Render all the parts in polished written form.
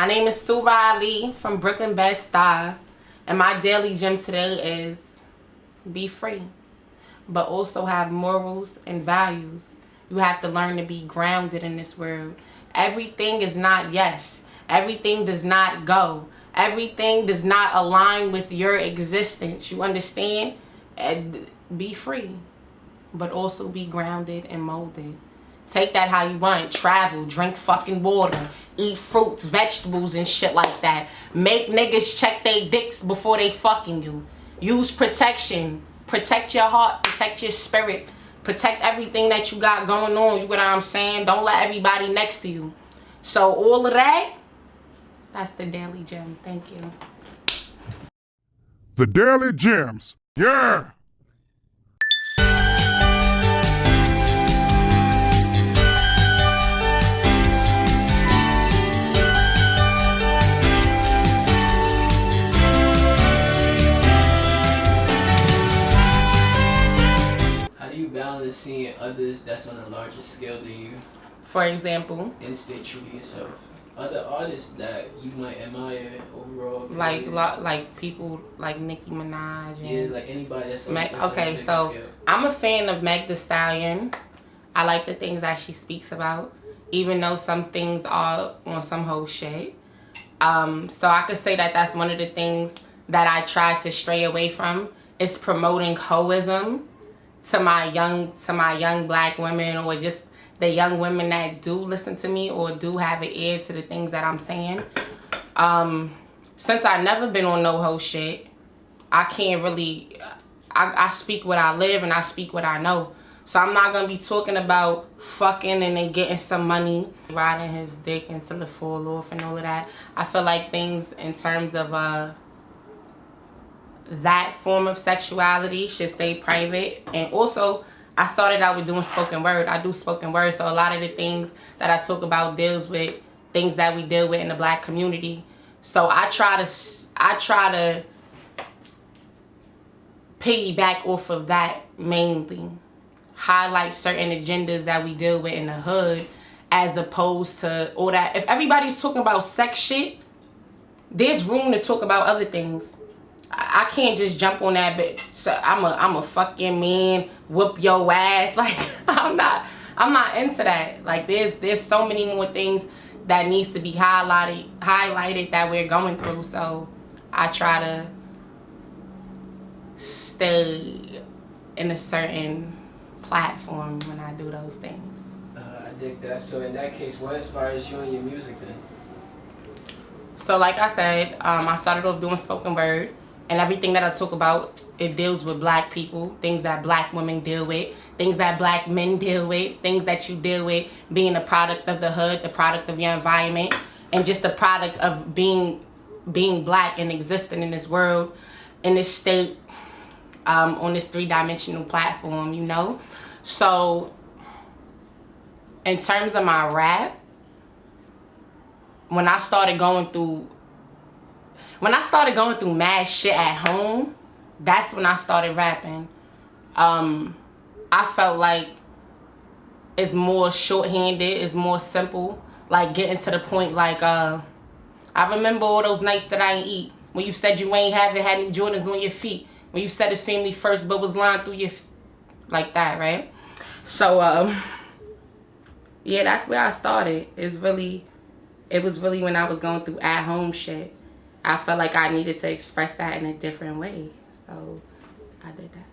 My name is Sura from Brooklyn Bed-Stuy, and my daily gym today is be free, but also have morals and values. You have to learn to be grounded in this world. Everything is not yes. Everything does not go. Everything does not align with your existence. You understand? And be free, but also be grounded and molded. Take that how you want. Travel, drink fucking water, eat fruits, vegetables, and shit like that. Make niggas check they dicks before they fucking you. Use protection. Protect your heart. Protect your spirit. Protect everything that you got going on. You get what I'm saying? Don't let everybody next to you. So all of that, that's the Daily Gem. Thank you. The Daily Gems. Yeah! How do you balance seeing others that's on a larger scale than you For example, and stay true to yourself? Other artists that you might admire overall. like people like Nicki Minaj and Yeah, like anybody that's on, okay, a so scale. I'm a fan of Meg Thee Stallion. I like the things that she speaks about, even though some things are on some whole shit. So I could say that that's one of the things that I try to stray away from is promoting hoism to my young black women, or just the young women that do listen to me or do have an ear to the things that I'm saying. Since I've never been on no hoe shit, I can't really, I speak what I live and I speak what I know. So I'm not going to be talking about fucking and then getting some money, riding his dick until it fall off and all of that. I feel like things in terms of that form of sexuality should stay private. And also, I started out with doing spoken word. I do spoken word, so a lot of the things that I talk about deals with things that we deal with in the black community. So I try to piggyback off of that mainly. Highlight certain agendas that we deal with in the hood, as opposed to all that. If everybody's talking about sex shit, there's room to talk about other things. I can't just jump on that bitch. So I'm a fucking man, whoop your ass. Like I'm not into that. Like there's so many more things that needs to be highlighted that we're going through. So I try to stay in a certain platform when I do those things. I dig that. So in that case, what inspires you in your music then? So like I said, I started off doing spoken word. And everything that I talk about, it deals with black people, things that black women deal with, things that black men deal with, things that you deal with, being a product of the hood, the product of your environment, and just the product of being black and existing in this world, in this state, on this three-dimensional platform, you know? So, in terms of my rap, when I started going through mad shit at home, that's when I started rapping. I felt like it's more shorthanded, it's more simple, like getting to the point like, I remember all those nights that I ain't eat, when you said you ain't had any Jordans on your feet, when you said it's family first but was lying through your like that, right? So, yeah, that's where I started. It was really when I was going through at home shit. I felt like I needed to express that in a different way. So I did that.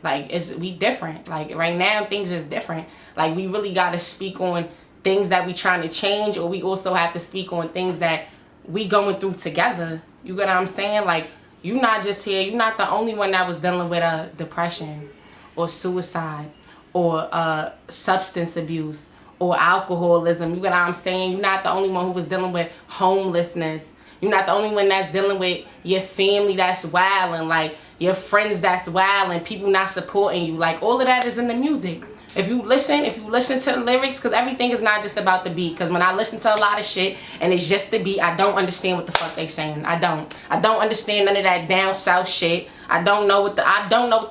Like, we different. Like, right now, things is different. Like, we really got to speak on things that we trying to change, or we also have to speak on things that we going through together. You get what I'm saying? Like, you not just here. You're not the only one that was dealing with depression or suicide or substance abuse or alcoholism. You get what I'm saying? You're not the only one who was dealing with homelessness. You're not the only one that's dealing with your family that's wilding, like your friends that's wilding, people not supporting you. Like, all of that is in the music. If you listen to the lyrics, because everything is not just about the beat. Because when I listen to a lot of shit and it's just the beat, I don't understand what the fuck they saying. I don't understand none of that down south shit. I don't know what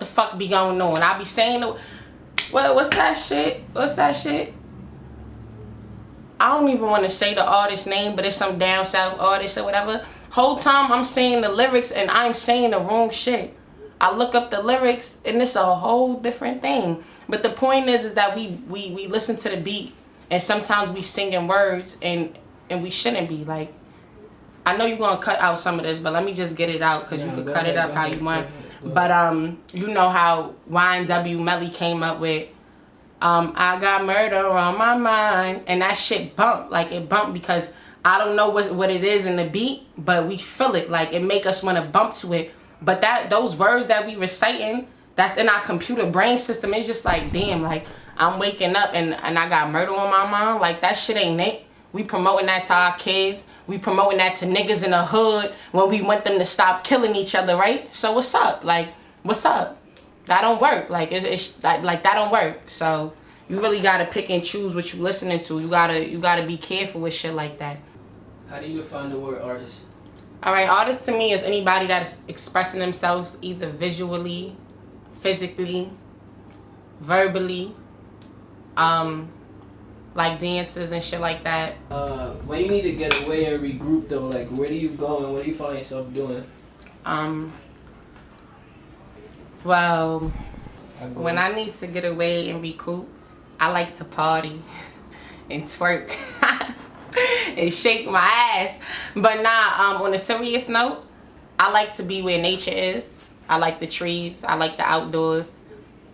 the fuck be going on. I be saying, what's that shit? I don't even want to say the artist name, but it's some down south artist or whatever. Whole time I'm saying the lyrics and I'm saying the wrong shit. I look up the lyrics and it's a whole different thing. But the point is that we listen to the beat and sometimes we singing words and we shouldn't be. Like, I know you're gonna cut out some of this, but let me just get it out because you could cut it up how you want. But you know how YNW Melly came up with I got murder on my mind, and that shit bumped. Like, it bumped because I don't know what it is in the beat, but we feel it. Like, it make us want to bump to it. But those words that we reciting, that's in our computer brain system, it's just like, damn, like, I'm waking up and I got murder on my mind. Like, that shit ain't it. We promoting that to our kids. We promoting that to niggas in the hood when we want them to stop killing each other, right? So what's up? Like, what's up? That don't work. Like, it's like that don't work. So you really gotta pick and choose what you listening to. You gotta be careful with shit like that. How do you define the word artist? All right, artist to me is anybody that is expressing themselves either visually, physically, verbally, like dances and shit like that. When you need to get away and regroup though, like where do you go and what do you find yourself doing? Well, when I need to get away and recoup, I like to party and twerk and shake my ass. But nah, on a serious note, I like to be where nature is. I like the trees. I like the outdoors.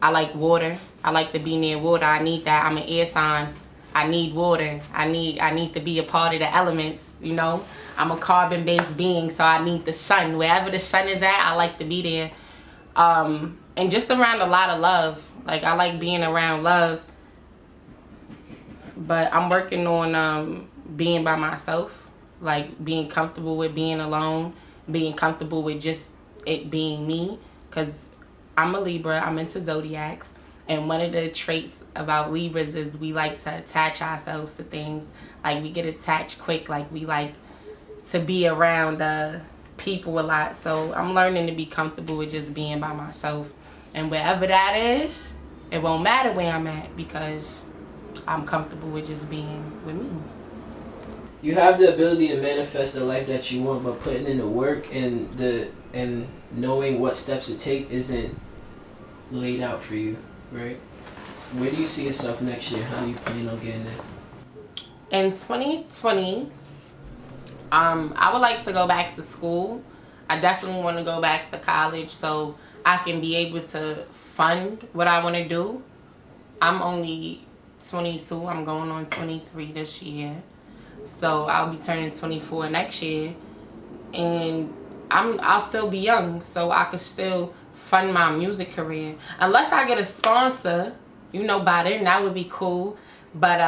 I like water. I like to be near water. I need that. I'm an air sign. I need water. I need to be a part of the elements, you know. I'm a carbon-based being, so I need the sun. Wherever the sun is at, I like to be there. And just around a lot of love. Like, I like being around love. But I'm working on being by myself. Like, being comfortable with being alone. Being comfortable with just it being me. Because I'm a Libra. I'm into zodiacs. And one of the traits about Libras is we like to attach ourselves to things. Like, we get attached quick. Like, we like to be around people a lot. So I'm learning to be comfortable with just being by myself. And wherever that is, it won't matter where I'm at because I'm comfortable with just being with me. You have the ability to manifest the life that you want, but putting in the work and knowing what steps to take isn't laid out for you, right? Where do you see yourself next year? How do you plan on getting there? In 2020, I would like to go back to school. I definitely want to go back to college so I can be able to fund what I want to do. I'm only 22. I'm going on 23 this year. So I'll be turning 24 next year. And I'll still be young, so I could still fund my music career. Unless I get a sponsor, you know, by then, that would be cool. But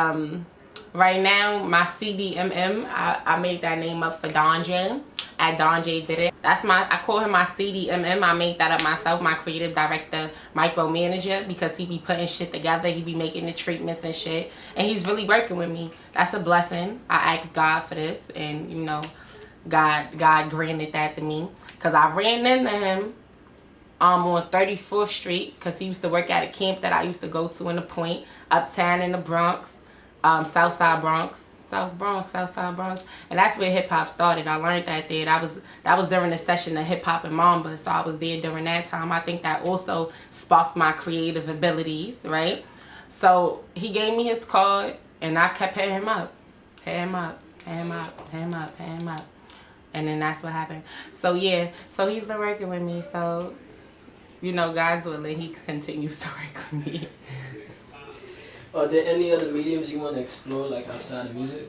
right now, my CDMM, I made that name up for Don J. Don J did it. I call him my CDMM. I made that up myself, my creative director, micromanager, because he be putting shit together. He be making the treatments and shit. And he's really working with me. That's a blessing. I asked God for this, and, you know, God granted that to me. Because I ran into him on 34th Street, because he used to work at a camp that I used to go to in the Point, uptown in the Bronx, Southside Bronx. Southside Bronx, and that's where hip hop started. I learned that there. That was during the session of hip hop and Mamba, so I was there during that time. I think that also sparked my creative abilities, right? So he gave me his card, and I kept hitting him up, and then that's what happened. So yeah, so he's been working with me. So, you know, God's willing, he continues to work with me. Are there any other mediums you want to explore, like outside of music?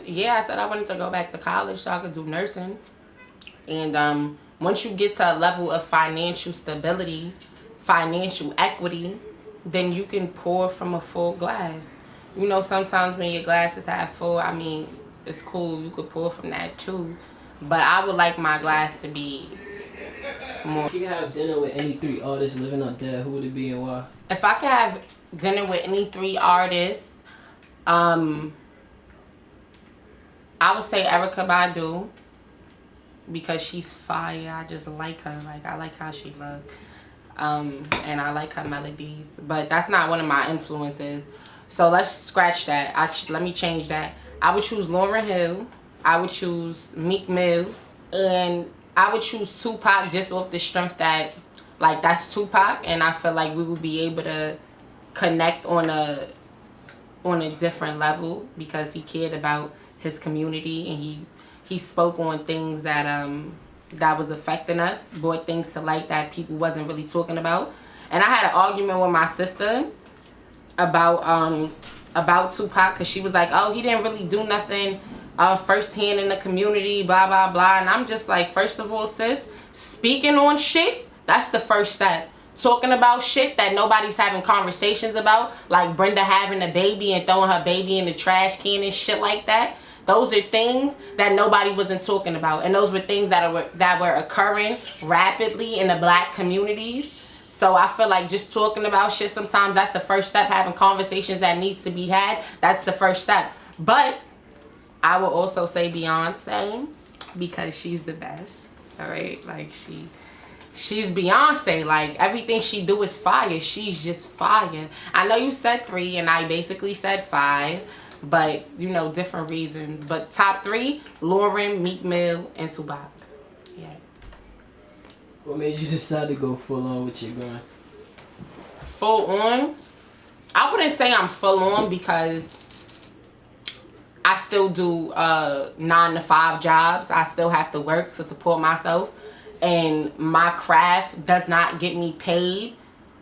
Yeah, I said I wanted to go back to college so I could do nursing. And once you get to a level of financial stability, financial equity, then you can pour from a full glass. You know, sometimes when your glass is half full, I mean, it's cool. You could pour from that too. But I would like my glass to be more. If you could have dinner with any 3 artists living up there, who would it be and why? If I could have dinner with any 3 artists, I would say Erykah Badu, because she's fire. I just like her. Like, I like how she looks. And I like her melodies. But that's not one of my influences. So let's scratch that. Let me change that. I would choose Lauryn Hill. I would choose Meek Mill. And I would choose Tupac just off the strength that, like, that's Tupac. And I feel like we would be able to connect on a different level because he cared about his community and he spoke on things that that was affecting us, brought things to light that people wasn't really talking about. And I had an argument with my sister about Tupac because she was like, oh, he didn't really do nothing firsthand in the community, blah blah blah. And I'm just like, first of all, sis, speaking on shit, that's the first step. Talking about shit that nobody's having conversations about, like Brenda having a baby and throwing her baby in the trash can and shit like that. Those are things that nobody wasn't talking about, and those were things that were occurring rapidly in the black communities. So I feel like just talking about shit sometimes, that's the first step. Having conversations that needs to be had, that's the first step. But I will also say Beyonce because she's the best. All right, like she's Beyonce. Like, everything she do is fire. She's just fire. I know you said 3 and I basically said 5, but you know, different reasons. But top 3, Lauryn, Meek Mill, and Tupac. Yeah. What made you decide to go full on with your grind? Full on? I wouldn't say I'm full on because I still do 9 to 5 jobs. I still have to work to support myself. And my craft does not get me paid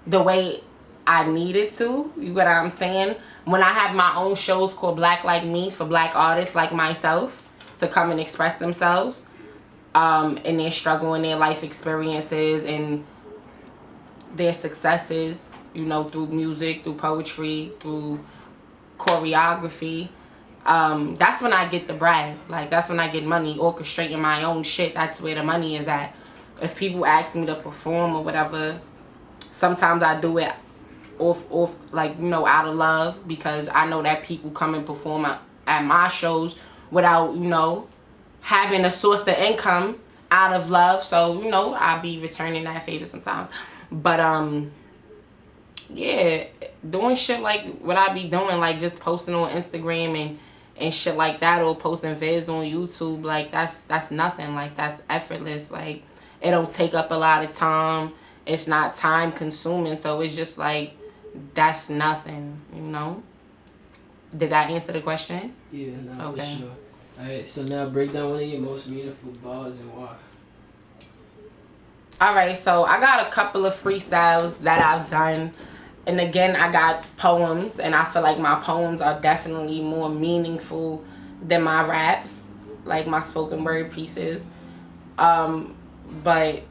the way I need it to. You get what I'm saying? When I have my own shows called Black Like Me for black artists like myself to come and express themselves in their struggle and their life experiences and their successes, you know, through music, through poetry, through choreography. That's when I get the bread. Like, that's when I get money orchestrating my own shit. That's where the money is at. If people ask me to perform or whatever, sometimes I do it off like, you know, out of love, because I know that people come and perform at my shows without, you know, having a source of income out of love. So, you know, I'll be returning that favor sometimes. But yeah, doing shit like what I be doing, like just posting on Instagram and shit like that, or posting vids on YouTube, like that's nothing. Like, that's effortless. Like, it don't take up a lot of time. It's not time consuming. So it's just like, that's nothing, you know? Did that answer the question? Yeah, no, okay. For sure. Alright, so now break down one of your most meaningful bars and why. Alright, so I got a couple of freestyles that I've done. And again, I got poems, and I feel like my poems are definitely more meaningful than my raps, like my spoken word pieces. But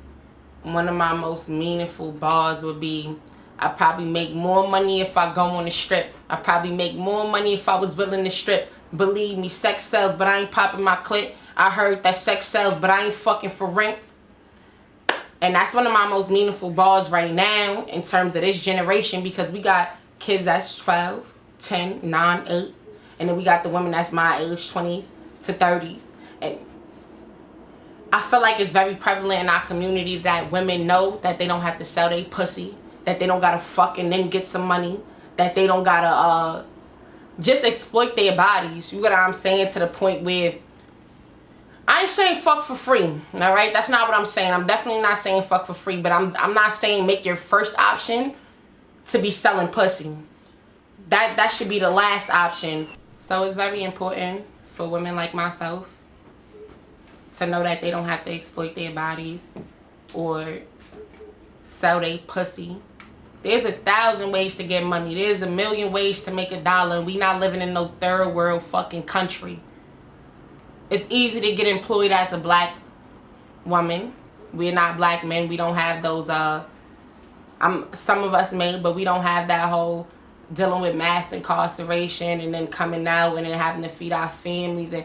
one of my most meaningful bars would be, I probably make more money if I go on the strip. I probably make more money if I was willing to strip. Believe me, sex sells, but I ain't popping my clit. I heard that sex sells, but I ain't fucking for rent. And that's one of my most meaningful bars right now in terms of this generation, because we got kids that's 12, 10, 9, 8. And then we got the women that's my age, 20s to 30s. And I feel like it's very prevalent in our community that women know that they don't have to sell their pussy, that they don't gotta fuck and then get some money, that they don't gotta just exploit their bodies. You get what I'm saying? To the point where I ain't saying fuck for free, all right? That's not what I'm saying. I'm definitely not saying fuck for free, but I'm not saying make your first option to be selling pussy. That should be the last option. So it's very important for women like myself to know that they don't have to exploit their bodies or sell their pussy. There's 1,000 ways to get money. There's 1,000,000 ways to make $1, and we not living in no third world fucking country. It's easy to get employed as a black woman. We're not black men. We don't have those, some of us may, but we don't have that whole dealing with mass incarceration and then coming out and then having to feed our families. And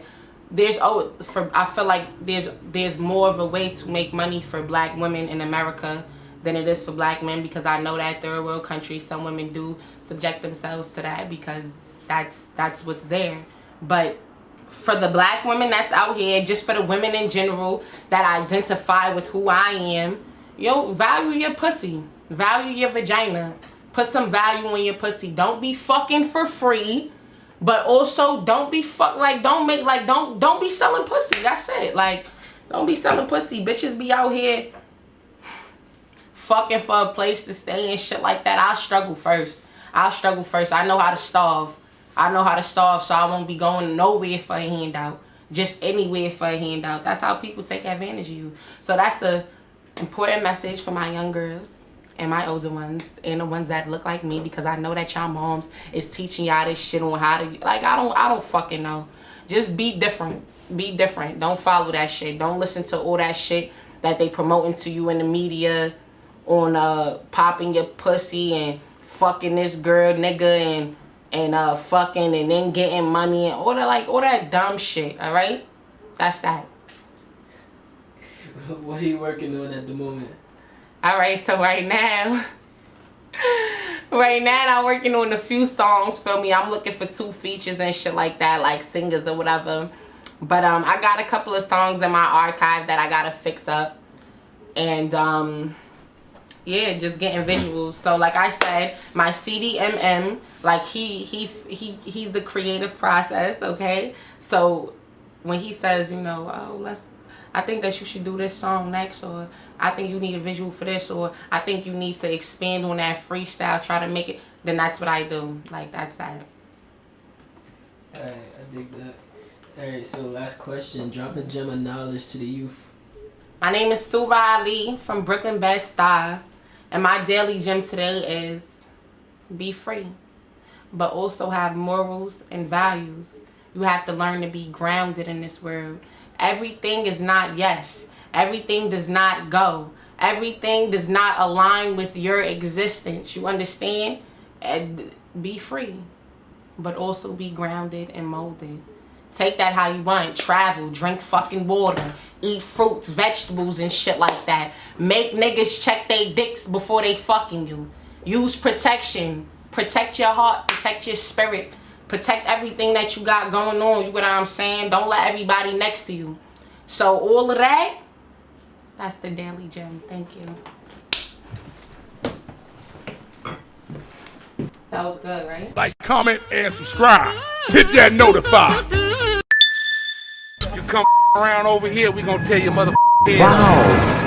I feel like there's more of a way to make money for black women in America than it is for black men, because I know that third world country, some women do subject themselves to that because that's what's there. But for the black women that's out here, just for the women in general that identify with who I am, value your pussy, value your vagina, Put some value in your pussy. Don't be fucking for free. But also don't be don't be selling pussy. That's it. Like, don't be selling pussy. Bitches be out here fucking for a place to stay and shit like that. I'll struggle first. I know how to starve. So I won't be going nowhere for a handout. Just anywhere for a handout. That's how people take advantage of you. So that's the important message for my young girls and my older ones and the ones that look like me, because I know that y'all moms is teaching y'all this shit on how to, like, I don't fucking know. Just be different. Be different. Don't follow that shit. Don't listen to all that shit that they promoting to you in the media on popping your pussy and fucking this girl nigga and fucking and then getting money and all that dumb shit. All right, that's that. What are you working on at the moment? All right, so right now I'm working on a few songs. Feel me? I'm looking for 2 features and shit like that, like singers or whatever. But I got a couple of songs in my archive that I gotta fix up, and yeah, just getting visuals. So like I said, my CDMM, like he's the creative process, okay? So when he says, you know, oh, I think that you should do this song next, or I think you need a visual for this, or I think you need to expand on that freestyle, try to make it, then that's what I do. Like, that's that. Alright, I dig that. Alright, so last question. Drop a gem of knowledge to the youth. My name is Sura from Brooklyn Bed-Stuy, and my daily gem today is be free, but also have morals and values. You have to learn to be grounded in this world. Everything is not yes. Everything does not go. Everything does not align with your existence. You understand? And be free, but also be grounded and molded. Take that how you want. Travel, drink fucking water, eat fruits, vegetables, and shit like that. Make niggas check they dicks before they fucking you. Use protection. Protect your heart. Protect your spirit. Protect everything that you got going on. You know what I'm saying? Don't let everybody next to you. So all of that, that's the daily gem. Thank you. That was good, right? Like, comment, and subscribe. Hit that notify. You come around over here, we gonna tell you mother. Wow.